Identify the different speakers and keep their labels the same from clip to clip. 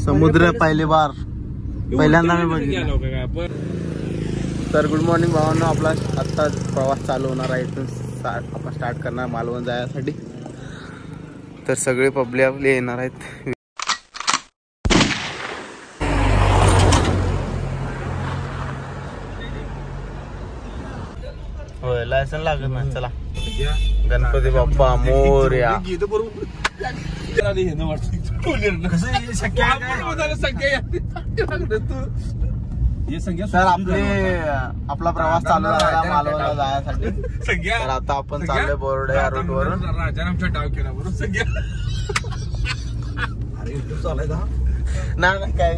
Speaker 1: समुद्र पहिली बार पहिल्यांदा मी बघितलं. तर गुड मॉर्निंग भावांनो, आपला आत्ता प्रवास चालू होणार आहे. इथून आपण स्टार्ट करणार मालवण जाण्यासाठी. तर सगळे पब्लिक आपले येणार आहेत. होय, लायसन लागत नाही. चला, गणपती बाप्पा मोरया. सर आपला प्रवास चालू झाला मालवणला जाण्यासाठी. तर आता आपण चाललोय बोर्ड या रूट वरून.
Speaker 2: राजाने आमचा डाव केला बरोबर सगळ्या. अरे इथं चालायचा
Speaker 1: नाही काय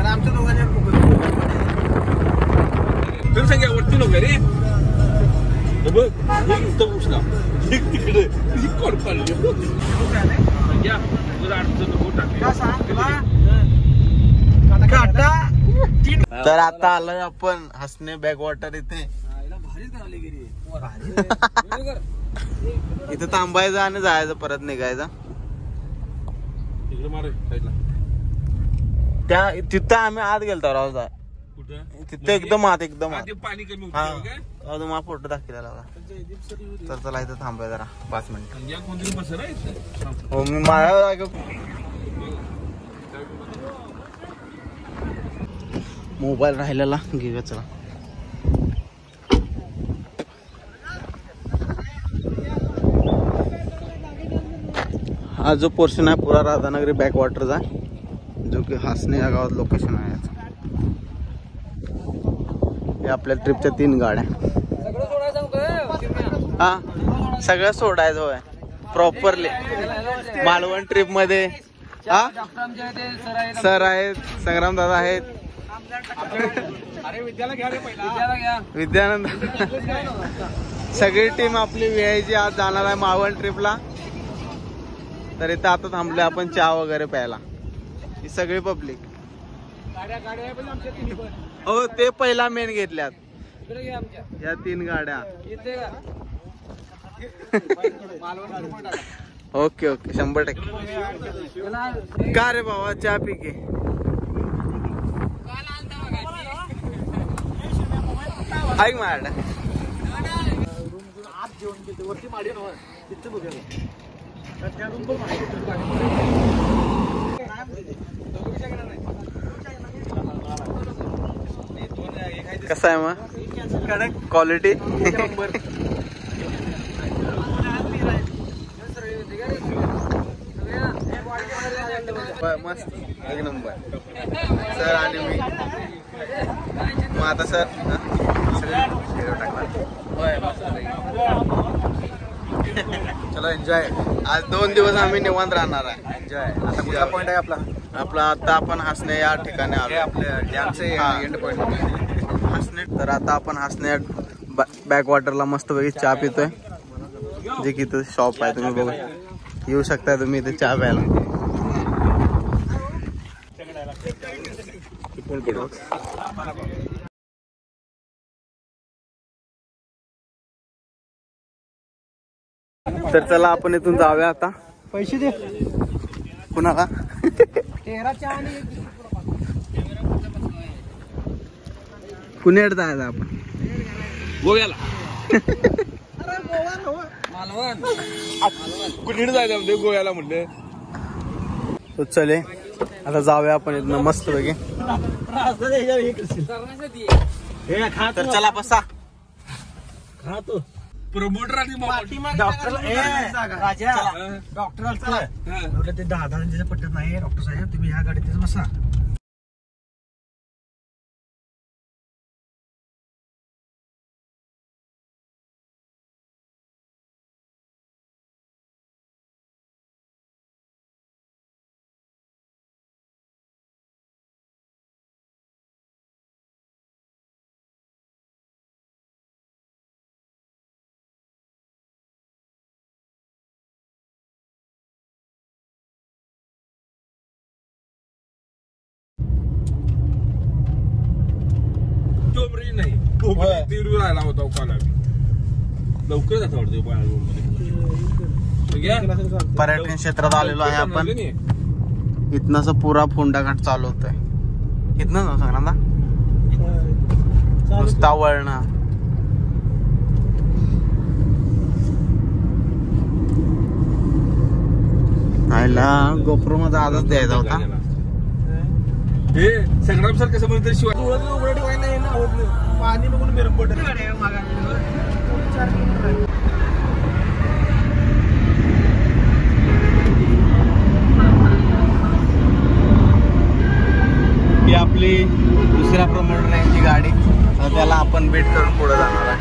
Speaker 2: आमच्या दोघांच्या संख्या वरती नको रे उचला तिकडे कोण पडले.
Speaker 1: तर आता आलोय आपण हसणे बॅकवॉटर इथे. इथे थांबायचं आणि जायचं, परत निघायचं. त्या तिथं आम्ही आत गेलतो राव. तिथे एकदम आत
Speaker 2: पाणी कमी.
Speaker 1: हा तुम्हाला फोटो दाखवला. तर चला इथं थांबाय जरा 5 मिनिट. हो, मी माझ्या मोबाईल राहिलेला घेऊया. चला, हा जो पोर्शन आहे पुरा राधानगरी बॅकवॉटरचा, जो की हसणे या गावात लोकेशन आहे. हे आपल्या ट्रिपच्या 3 गाड्या. हा, सगळं सोडायचं होय प्रॉपरली. मालवण ट्रिप मध्ये हा सर आहेत, संग्राम दादा आहेत, विद्यानंद. सगळी टीम आपली व्हीआयची आज जाणार आहे मालवण ट्रिपला. तर इथं आता थांबलोय आपण चहा वगैरे प्यायला. ही सगळी पब्लिक. हो, ते पहिला मेन घेतल्यात या 3 गाड्या. Okay okay, 100%. का रे बाबा, चहा पी के ऐक माझ्या कसं आहे मग क्वालिटी. मस्त, एक नंबर सर. आणि मी मग आता सर चलो एन्जॉय. आज 2 दिवस आम्ही निवांत राहणार आहे. एन्जॉय. आता कुठला पॉईंट आहे आपला आता आपण हसणे या ठिकाणी आलो. आपल्या डॅमचे एंड पॉईंट हसणे. तर आता आपण हसणे बॅकवॉटरला मस्त पैकी चहा पितोय. जे की इथं शॉप आहे, तुम्ही बघू येऊ शकता तुम्ही इथे चहा प्यायला. तर चला आपण इथून जाऊया आता. पैसे दे कुणाला. कुणीकडे जायचं आपण?
Speaker 2: गोव्याला. कुणीकडे जायचं म्हणजे गोव्याला म्हणलं.
Speaker 1: तो चले आता जाऊया आपण इथनं मस्त पैकी. तर चला बसा.
Speaker 2: प्रमोटर आणि
Speaker 3: डॉक्टर ते 10 पटत नाही. डॉक्टर साहेब, तुम्ही ह्या गाडीत बसा.
Speaker 2: तोपर्यंत नाही तोपर्यंत तीव्र राहिला होता कॉल आम्ही लवकर जातो वाटतं बाळामध्ये.
Speaker 1: पर्यटन क्षेत्रात आलेलो आहे आपण. इथनच पुरा फोंडाघाट चालू होतोय. इथनं ना सांगा नुसता वळणा. आयला गोप्रो मध्ये आजच द्यायचा होता.
Speaker 2: हे संग्राम सर कसं म्हणतात शिवाय
Speaker 3: पाणी बघून मेरम पडत.
Speaker 1: ही आपली दुसऱ्या प्रमोटर यांची गाडी. त्याला आपण भेट करून पुढे जाणार आहे.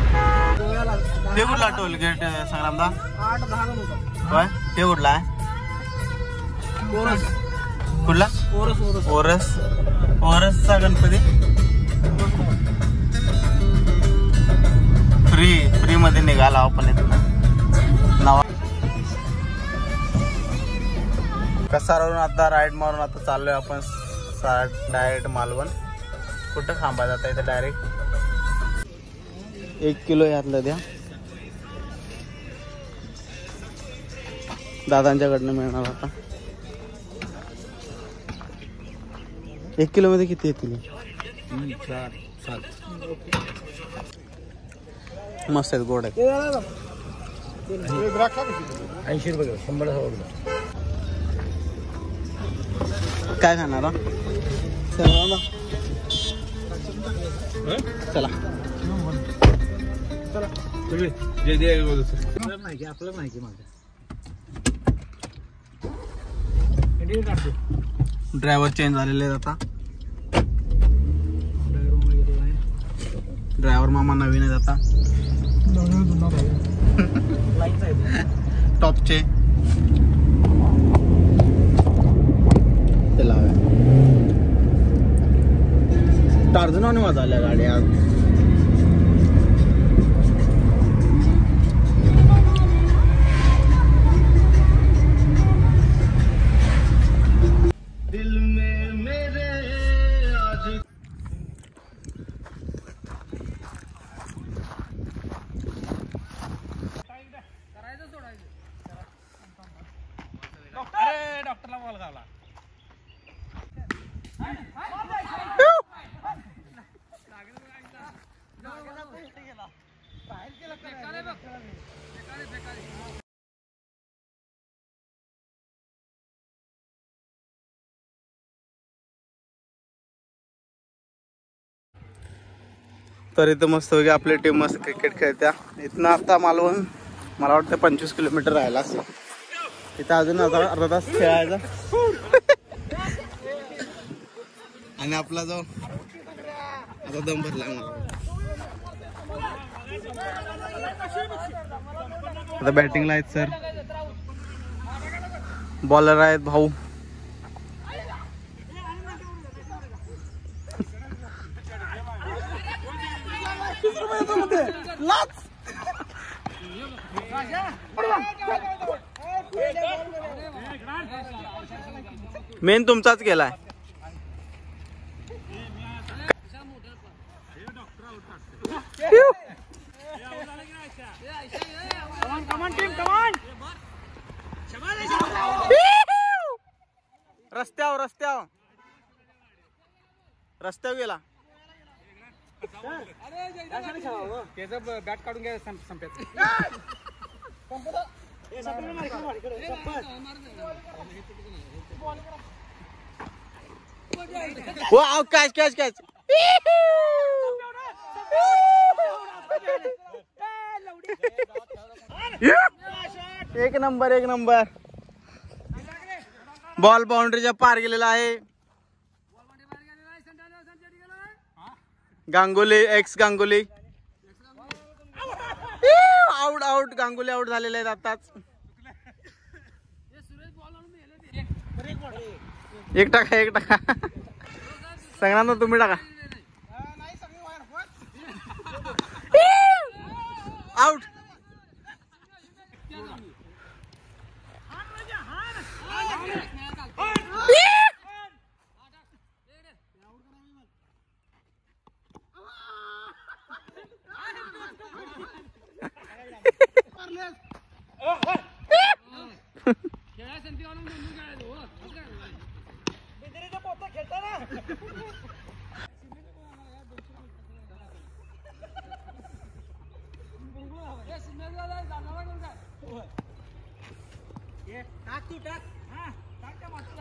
Speaker 1: ते कुठला टोल गेट संग्रामदा?
Speaker 3: 8-10 होता.
Speaker 1: होय ते कुठला आहे? कुठला? ओरस. ओरसचा गणपती फ्री मध्ये निघाला आपण इथं नावा. कसारावरून आता राईड मारून आता चाललोय आपण डायरेक्ट मालवण. कुठं थांबा जाता इथं डायरेक्ट. 1 किलो यातलं द्या दादांच्याकडनं मिळणार आता. 1 किलो मध्ये किती येतील?
Speaker 2: 4-7
Speaker 1: मस्त आहेत, गोड आहेत.
Speaker 3: 80 रुपये 100.
Speaker 1: काय खाणार हा? चला
Speaker 3: आपलं माहिती माझं.
Speaker 1: ड्रायव्हर चेंज झालेले आहेत आता. ड्रायव्हर मामा नवीन आहेत आता. टॉपचे ते लावा. टार्झनने वाजवल्या गाड्या आज.
Speaker 3: डॉक्टरला बॉल घाला.
Speaker 1: तर इथं मस्त वगैरे आपली टीम मस्त क्रिकेट खेळत्या. इथनं आता मालवण मला वाटतं 25 किलोमीटर राहिला असेल. इथं अजून अर्धा तास खेळायचा आणि आपला जो आता दम भरला मला. आता बॅटिंगला आहेत सर, बॉलर आहेत भाऊ. मेन तुमचाच केलाय. रस्त्यावर गेला.
Speaker 3: त्याचं बॅट काढून घ्या संप्यात.
Speaker 1: Wow catch catch catch. एक नंबर एक नंबर. बॉल बाउंड्रीच्या पार गेलेला आहे. गांगुली एक्स Ganguly out out. Ganguly out झालेले आहेत आताच. एक टाका एक टाका. सांगणार ना तुम्ही टाका. आउट.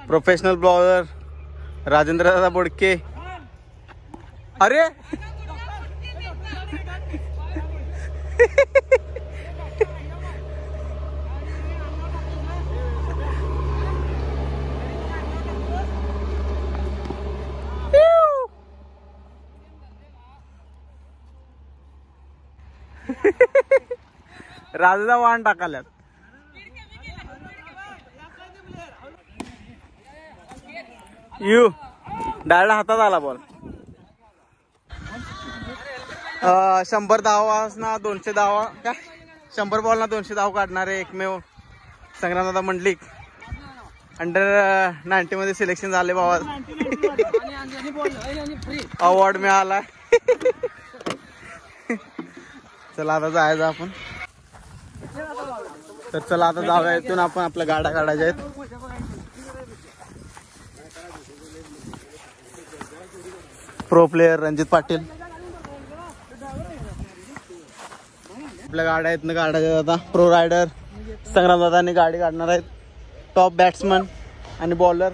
Speaker 1: प्रोफेशनल ब्लॉगर राजेंद्र दादा बोडके. अरे राजूचा वाहन टाकाल्यात. यू डायरेक्ट हातात आला बॉल. 100 धावा ना 200 धावा काय 100 बॉल ना 200 धाव काढणारे एकमेव संग्रामदादा मंडलिक. अंडर-19 मध्ये सिलेक्शन झाले बाबा. अवॉर्ड मिळाला. चला आता जायचं आपण. तर चला आता जाऊया इथून आपण. आपल्या गाड्या काढायच्या आहेत. Pro player Ranjit Patil. आपल्या गाड्या इथनं काढायच्या आता. प्रो रायडर संग्रामदादांनी गाडी काढणार आहेत. टॉप बॅट्समन आणि बॉलर.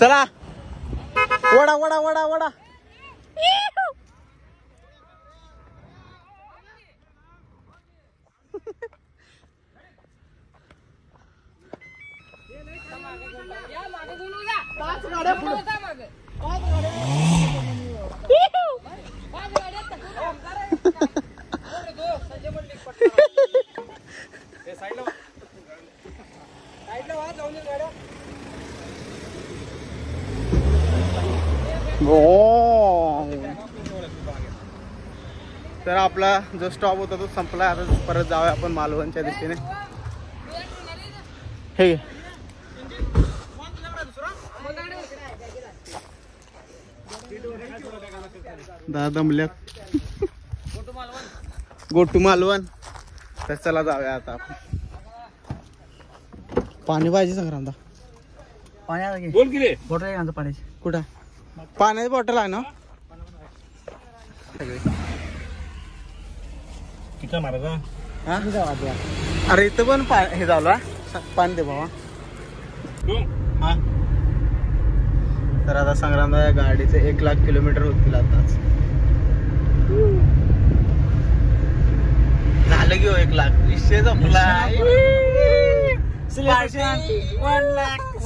Speaker 1: चला वडा वडा वडा वडा. तर आपला जो स्टॉप होता तो संपला. आता परत जाऊया आपण मालवणच्या दिशेने. हे दादा मुल्यात गो टू मालवण. तर चला जाऊया आता आपण. पाणी पाहिजे संग्रामदा.
Speaker 3: पाणी
Speaker 2: बोल की रे.
Speaker 3: बॉटल आहे का पाण्याची?
Speaker 1: कुठं पाण्याची बॉटल आहे ना?
Speaker 3: किती मारायचा?
Speaker 1: हा? अरे इथं पण हे झालं पाणी दे बाबा. हा तर आता संग्रामदा या गाडीचे 1,00,000 किलोमीटर होतील आताच. झालं की 1,00,000 विषय जपला.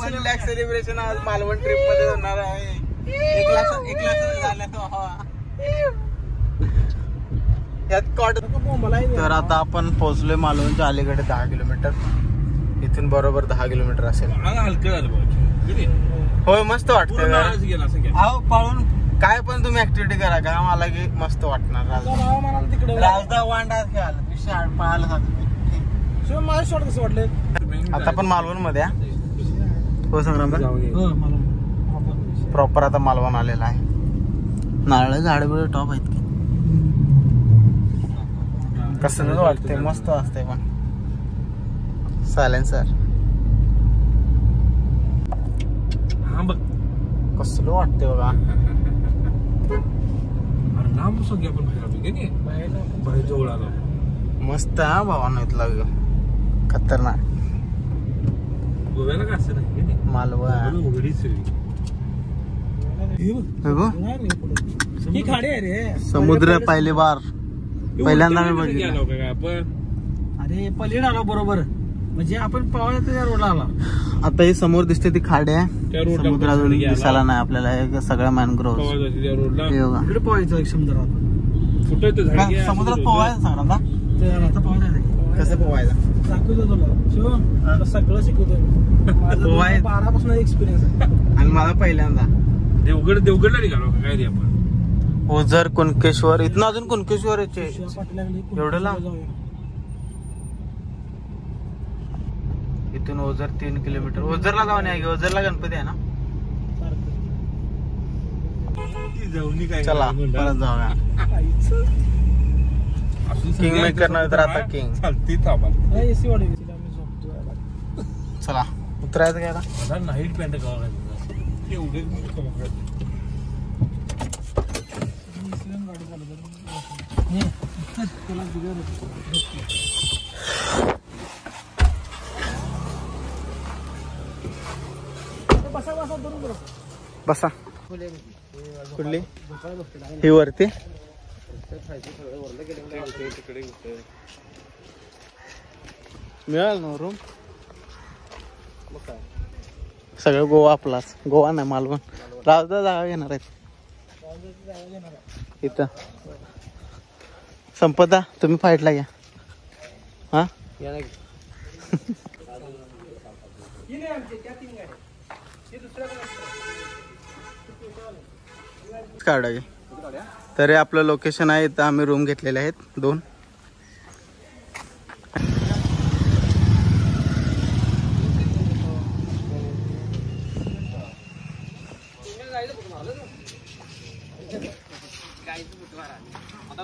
Speaker 1: 1 लाख सेलिब्रेशन आज मालवण ट्रिप मध्ये होणार आहे. 1,00,000 झाल्या तो. तर आता आपण पोहोचलोय मालवणच्या अलीकडे 10 किलोमीटर. इथून बरोबर 10 किलोमीटर असेल. होय मस्त वाटतंय.
Speaker 3: पाळून
Speaker 1: काय पण तुम्ही ऍक्टिव्हिटी करा का मला की मस्त वाटणार. राजदा वांडा खेळायला पाहायला
Speaker 3: कसं वाटलं?
Speaker 1: आता पण मालवण मध्ये हो संग्राम प्रॉपर आता मालवण आलेला आहे. नारळ झाड बिळ टॉप आहेत की. कसं वाटतंय मस्त असते पण. सायलेन्सर कसलं वाटतंय बघा. मस्त हा भावांनो इथला खतरनाक मालवण.
Speaker 3: ही खाडी आहे रे.
Speaker 1: समुद्र पहिली बार पहिल्यांदा मी बघितलं.
Speaker 3: अरे पलीड आला बरोबर म्हणजे आपण पावसाच्या रोडला आला.
Speaker 1: आता ही समोर दिसते ती खाडी आहे. समुद्राजवळ दिसायला नाही आपल्याला. सगळ्या मॅनग्रोव्ह
Speaker 3: इकडे पोहायचं एक समुद्रात.
Speaker 1: समुद्रात पोहायचं सांगा ना.
Speaker 3: आता पोहायचं
Speaker 1: कसं पोहायचं
Speaker 3: दाखवतो तुला. सगळं शिकवतो.
Speaker 1: पोहायचं
Speaker 3: 12 एक्सपिरियन्स आहे.
Speaker 1: आणि मला पहिल्यांदा
Speaker 2: देवगडला निघालो काय रे आपण.
Speaker 1: ओझर कुणकेश्वर इथनं अजून कुणकेश्वर एवढं लांब. इथून ओझर 3 किलोमीटर. ओझरला जाऊन या. ओझरला गणपती आहे ना. चला परत जाऊया. किंग मेकर नाही तर आता किंग.
Speaker 2: चालते थांबा.
Speaker 3: एसी वाढली आम्ही झोपतो.
Speaker 1: चला उतरायचं काय आता?
Speaker 3: आता नाईट पॅन्ट गावाला
Speaker 2: एवढे
Speaker 1: बसा. कुठली ही वरती? मिळाल ना रूम? सगळं गोवा आपलाच. गोवा नाही मालवण. रावदा जागा घेणार आहेत इथं. संपदा तुम्ही फाईटला घ्या. हा काढा घे. तरी आपलं लोकेशन आहे इथं. आम्ही रूम घेतलेले आहेत 2. आता